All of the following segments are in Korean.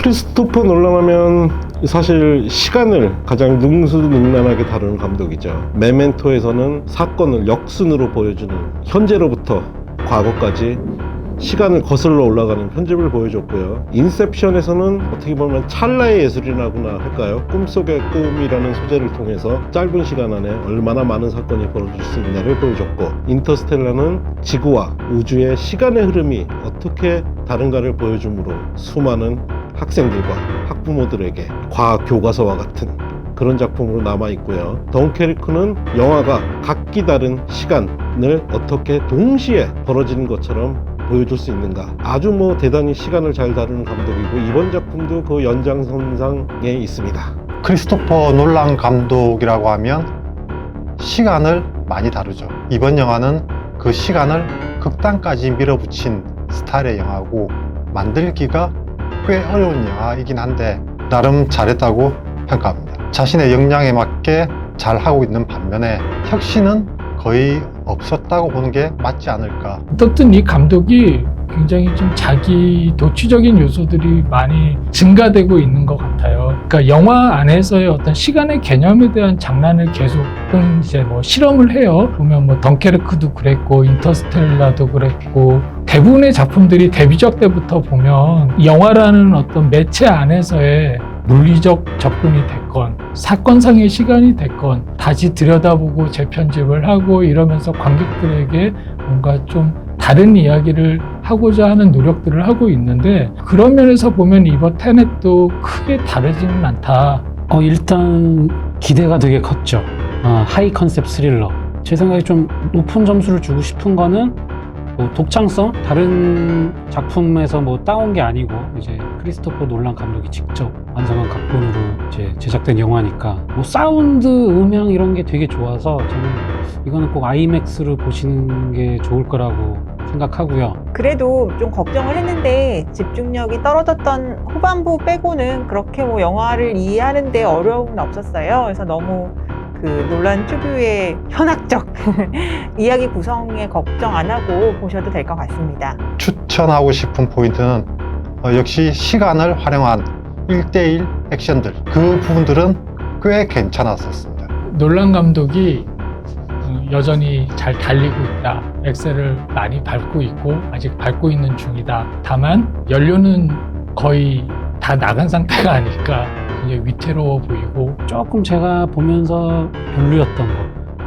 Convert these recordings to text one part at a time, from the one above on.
크리스토퍼 놀란 하면 사실 시간을 가장 능수능란하게 다루는 감독이죠. 메멘토에서는 사건을 역순으로 보여주는, 현재로부터 과거까지 시간을 거슬러 올라가는 편집을 보여줬고요. 인셉션에서는 어떻게 보면 찰나의 예술이라고나 할까요? 꿈속의 꿈이라는 소재를 통해서 짧은 시간 안에 얼마나 많은 사건이 벌어질 수 있나를 보여줬고, 인터스텔라는 지구와 우주의 시간의 흐름이 어떻게 다른가를 보여주므로 수많은 학생들과 학부모들에게 과학 교과서와 같은 그런 작품으로 남아있고요. 덩케르크는 영화가 각기 다른 시간을 어떻게 동시에 벌어지는 것처럼 보여줄 수 있는가, 아주 대단히 시간을 잘 다루는 감독이고, 이번 작품도 그 연장선상에 있습니다. 크리스토퍼 놀란 감독이라고 하면 시간을 많이 다루죠. 이번 영화는 그 시간을 극단까지 밀어붙인 스타일의 영화고, 만들기가 꽤 어려운 영화이긴 한데 나름 잘했다고 평가합니다. 자신의 역량에 맞게 잘 하고 있는 반면에 혁신은 거의 없었다고 보는 게 맞지 않을까. 어떻든 이 감독이 굉장히 좀 자기 도취적인 요소들이 많이 증가되고 있는 것 같아요. 그러니까 영화 안에서의 어떤 시간의 개념에 대한 장난을 계속은 이제 실험을 해요. 보면 덩케르크도 그랬고, 인터스텔라도 그랬고, 대부분의 작품들이 데뷔작 때부터 보면 영화라는 어떤 매체 안에서의 물리적 접근이 됐건 사건상의 시간이 됐건 다시 들여다보고 재편집을 하고 이러면서 관객들에게 뭔가 좀 다른 이야기를 하고자 하는 노력들을 하고 있는데, 그런 면에서 보면 이번 테넷도 크게 다르지는 않다. 일단 기대가 되게 컸죠. 하이 컨셉 스릴러. 제 생각에 좀 높은 점수를 주고 싶은 거는 독창성, 다른 작품에서 따온 게 아니고 이제 크리스토퍼 놀란 감독이 직접 완성한 각본으로 이제 제작된 영화니까 사운드, 음향 이런 게 되게 좋아서 저는 이거는 꼭 아이맥스로 보시는 게 좋을 거라고 생각하고요. 그래도 좀 걱정을 했는데 집중력이 떨어졌던 후반부 빼고는 그렇게 영화를 이해하는 데 어려움은 없었어요. 그래서 너무 그 논란 특유의 현학적 이야기 구성에 걱정 안 하고 보셔도 될 것 같습니다. 추천하고 싶은 포인트는 역시 시간을 활용한 1대1 액션들, 그 부분들은 꽤 괜찮았었습니다. 놀란 감독이 여전히 잘 달리고 있다. 엑셀을 많이 밟고 있고 아직 밟고 있는 중이다. 다만 연료는 거의 다 나간 상태가 아닐까. 굉장히 위태로워 보이고, 조금 제가 보면서 별로였던 거,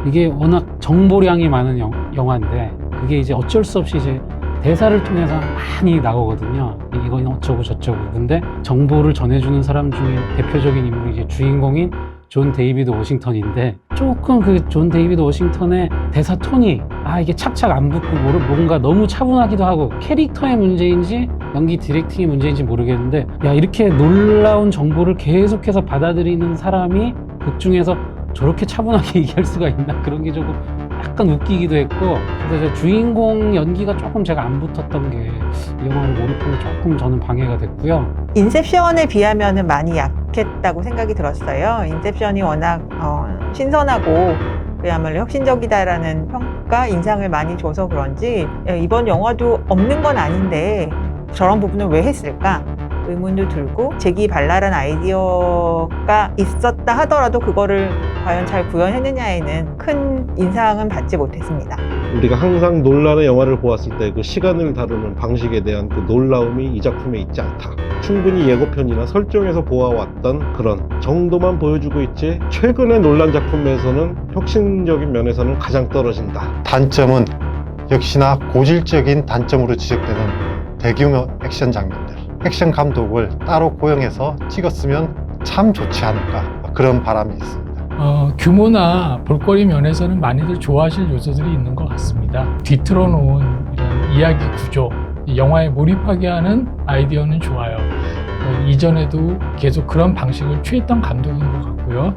이게 워낙 정보량이 많은 영화인데 그게 이제 어쩔 수 없이 이제 대사를 통해서 많이 나오거든요. 이건 어쩌고 저쩌고. 근데 정보를 전해주는 사람 중에 대표적인 인물이 이제 주인공인 존 데이비드 워싱턴인데, 조금 그 존 데이비드 워싱턴의 대사 톤이 이게 착착 안 붙고 뭔가 너무 차분하기도 하고, 캐릭터의 문제인지 연기 디렉팅의 문제인지 모르겠는데, 이렇게 놀라운 정보를 계속해서 받아들이는 사람이 극 중에서 저렇게 차분하게 얘기할 수가 있나, 그런 게 조금 약간 웃기기도 했고, 그래서 주인공 연기가 조금 제가 안 붙었던 게 이 영화를 몰입하는 조금 저는 방해가 됐고요. 인셉션에 비하면 많이 약했다고 생각이 들었어요. 인셉션이 워낙 신선하고 그야말로 혁신적이다라는 평가, 인상을 많이 줘서 그런지 이번 영화도 없는 건 아닌데 저런 부분을 왜 했을까? 의문도 들고, 재기발랄한 아이디어가 있었다 하더라도 그거를 과연 잘 구현했느냐에는 큰 인상은 받지 못했습니다. 우리가 항상 논란의 영화를 보았을 때 그 시간을 다루는 방식에 대한 그 놀라움이 이 작품에 있지 않다. 충분히 예고편이나 설정에서 보아왔던 그런 정도만 보여주고 있지, 최근의 논란 작품에서는 혁신적인 면에서는 가장 떨어진다. 단점은 역시나 고질적인 단점으로 지적되는 대규모 액션 장면들. 액션 감독을 따로 고용해서 찍었으면 참 좋지 않을까, 그런 바람이 있습니다. 규모나 볼거리 면에서는 많이들 좋아하실 요소들이 있는 것 같습니다. 뒤틀어 놓은 이런 이야기 구조, 영화에 몰입하게 하는 아이디어는 좋아요. 이전에도 계속 그런 방식을 취했던 감독인 것 같고요.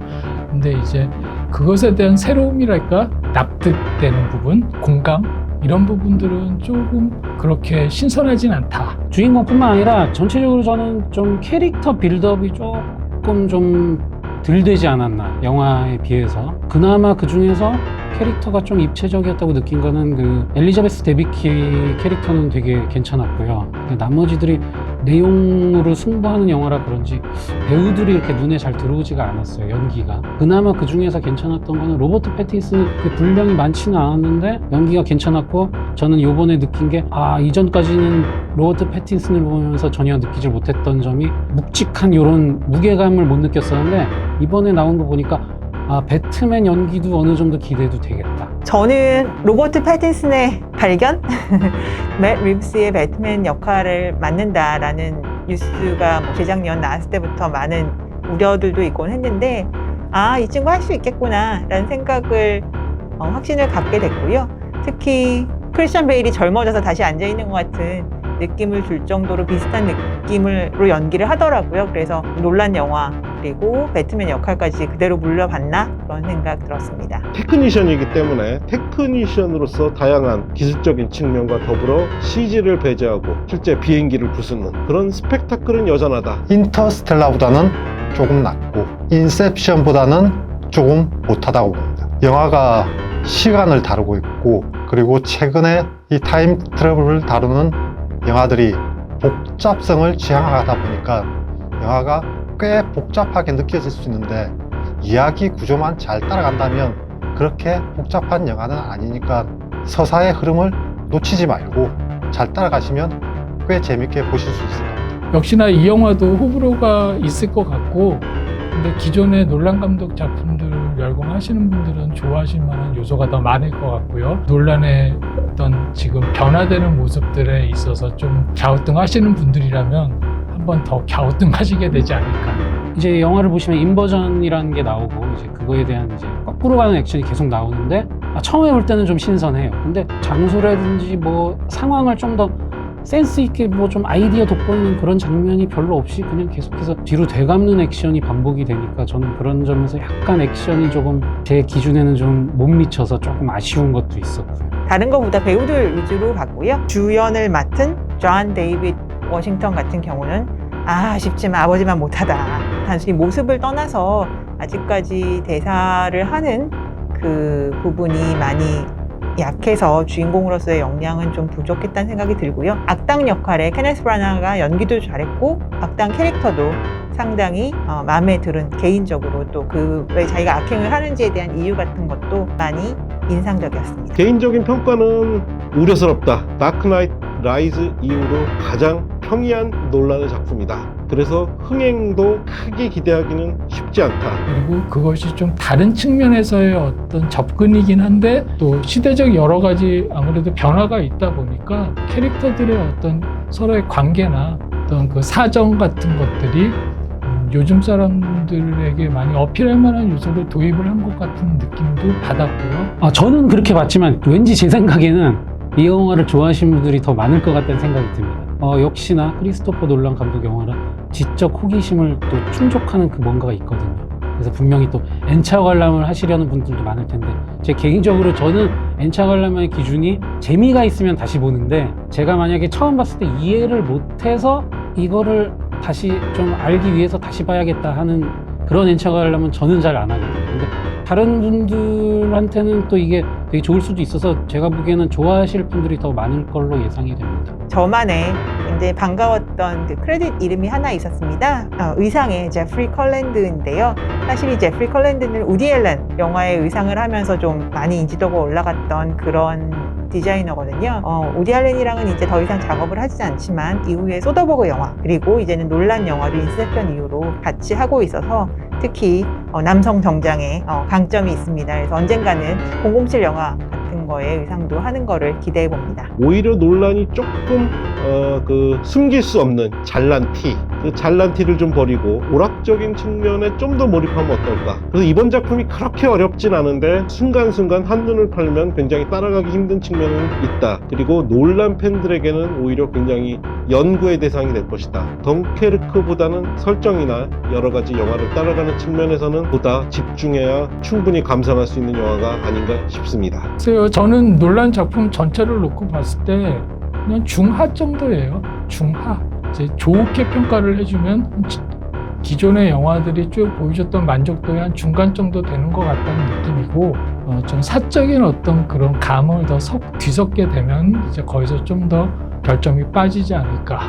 근데 이제 그것에 대한 새로움이랄까, 납득되는 부분, 공감, 이런 부분들은 조금 그렇게 신선하진 않다. 주인공뿐만 아니라 전체적으로 저는 좀 캐릭터 빌드업이 조금 좀 덜 되지 않았나, 영화에 비해서. 그나마 그 중에서 캐릭터가 좀 입체적이었다고 느낀 거는 그 엘리자베스 데비키 캐릭터는 되게 괜찮았고요. 나머지들이 내용으로 승부하는 영화라 그런지 배우들이 이렇게 눈에 잘 들어오지가 않았어요, 연기가. 그나마 그 중에서 괜찮았던 거는 로버트 패틴슨, 그 분량이 많지는 않았는데 연기가 괜찮았고, 저는 요번에 느낀 게 이전까지는 로버트 패틴슨을 보면서 전혀 느끼지 못했던 점이 묵직한 요런 무게감을 못 느꼈었는데, 이번에 나온 거 보니까 배트맨 연기도 어느 정도 기대도 되겠다. 저는 로버트 패틴슨의 발견? 맷 리브스의 배트맨 역할을 맡는다라는 뉴스가 재작년 나왔을 때부터 많은 우려들도 있곤 했는데, 이 친구 할 수 있겠구나 라는 생각을 확신을 갖게 됐고요. 특히 크리스찬 베일이 젊어져서 다시 앉아있는 것 같은 느낌을 줄 정도로 비슷한 느낌으로 연기를 하더라고요. 그래서 놀란 영화 그리고 배트맨 역할까지 그대로 물려받나 그런 생각 들었습니다. 테크니션이기 때문에 테크니션으로서 다양한 기술적인 측면과 더불어 CG를 배제하고 실제 비행기를 부수는 그런 스펙타클은 여전하다. 인터스텔라보다는 조금 낫고 인셉션보다는 조금 못하다고 봅니다. 영화가 시간을 다루고 있고, 그리고 최근에 이 타임 트래블을 다루는 영화들이 복잡성을 지향하다 보니까 영화가 꽤 복잡하게 느껴질 수 있는데, 이야기 구조만 잘 따라간다면 그렇게 복잡한 영화는 아니니까 서사의 흐름을 놓치지 말고 잘 따라가시면 꽤 재밌게 보실 수 있을 겁니다. 역시나 이 영화도 호불호가 있을 것 같고, 근데 기존의 놀란 감독 작품들을 열공하시는 분들은 좋아하실 만한 요소가 더 많을 것 같고요. 논란의 어떤 지금 변화되는 모습들에 있어서 좀 갸우뚱하시는 분들이라면 한번 더 갸우뚱하시게 되지 않을까. 이제 영화를 보시면 인버전이라는 게 나오고, 이제 그거에 대한 이제 거꾸로 가는 액션이 계속 나오는데, 처음에 볼 때는 좀 신선해요. 근데 장소라든지 뭐 상황을 좀 더 센스 있게 뭐 좀 아이디어 돋보이는 그런 장면이 별로 없이 그냥 계속해서 뒤로 되감는 액션이 반복이 되니까, 저는 그런 점에서 약간 액션이 조금 제 기준에는 좀 못 미쳐서 조금 아쉬운 것도 있었고요. 다른 것보다 배우들 위주로 봤고요. 주연을 맡은 존 데이빗 워싱턴 같은 경우는 아쉽지만 아버지만 못하다. 단순히 모습을 떠나서 아직까지 대사를 하는 그 부분이 많이 약해서 주인공으로서의 역량은 좀 부족했다는 생각이 들고요. 악당 역할에 케네스 브라나가 연기도 잘했고, 악당 캐릭터도 상당히 마음에 들은, 개인적으로 또 그 왜 자기가 악행을 하는지에 대한 이유 같은 것도 많이 인상적이었습니다. 개인적인 평가는 우려스럽다. 다크나이트 라이즈 이후로 가장 평이한 논란의 작품이다. 그래서 흥행도 크게 기대하기는 쉽지 않다. 그리고 그것이 좀 다른 측면에서의 어떤 접근이긴 한데, 또 시대적 여러 가지 아무래도 변화가 있다 보니까 캐릭터들의 어떤 서로의 관계나 어떤 그 사정 같은 것들이 요즘 사람들에게 많이 어필할 만한 요소를 도입을 한 것 같은 느낌도 받았고요. 저는 그렇게 봤지만 왠지 제 생각에는 이 영화를 좋아하시는 분들이 더 많을 것 같다는 생각이 듭니다. 역시나 크리스토퍼 놀란 감독 영화는 지적 호기심을 또 충족하는 그 뭔가가 있거든요. 그래서 분명히 또 N차 관람을 하시려는 분들도 많을 텐데, 제 개인적으로 저는 N차 관람의 기준이 재미가 있으면 다시 보는데, 제가 만약에 처음 봤을 때 이해를 못해서 이거를 다시 좀 알기 위해서 다시 봐야겠다 하는 그런 N차 관람은 저는 잘 안 하거든요. 근데 다른 분들한테는 또 이게 되게 좋을 수도 있어서 제가 보기에는 좋아하실 분들이 더 많을 걸로 예상이 됩니다. 저만의 굉장히 반가웠던 그 크레딧 이름이 하나 있었습니다. 의상의 제프리 컬랜드인데요. 사실 이 제프리 컬랜드는 우디 앨런 영화의 의상을 하면서 좀 많이 인지도가 올라갔던 그런 디자이너거든요. 우디 앨런이랑은 이제 더 이상 작업을 하지 않지만 이후에 소더버그 영화, 그리고 이제는 놀란 영화를 인셉션 이후로 같이 하고 있어서 특히 남성 정장에 강점이 있습니다. 그래서 언젠가는 007 영화 같은 거에 의상도 하는 거를 기대해 봅니다. 오히려 논란이 조금 숨길 수 없는 잘난 티, 그 잘난 티를 좀 버리고 오락적인 측면에 좀 더 몰입하면 어떨까. 그래서 이번 작품이 그렇게 어렵진 않은데 순간순간 한눈을 팔면 굉장히 따라가기 힘든 측면은 있다. 그리고 놀란 팬들에게는 오히려 굉장히 연구의 대상이 될 것이다. 덩케르크보다는 설정이나 여러 가지 영화를 따라가는 측면에서는 보다 집중해야 충분히 감상할 수 있는 영화가 아닌가 싶습니다. 글쎄요, 저는 놀란 작품 전체를 놓고 봤을 때 그냥 중하 정도예요. 중하. 이제 좋게 평가를 해주면 기존의 영화들이 쭉 보여줬던 만족도의 한 중간 정도 되는 것 같다는 느낌이고, 좀 사적인 어떤 그런 감을 더 뒤섞게 되면 이제 거기서 좀 더 별점이 빠지지 않을까.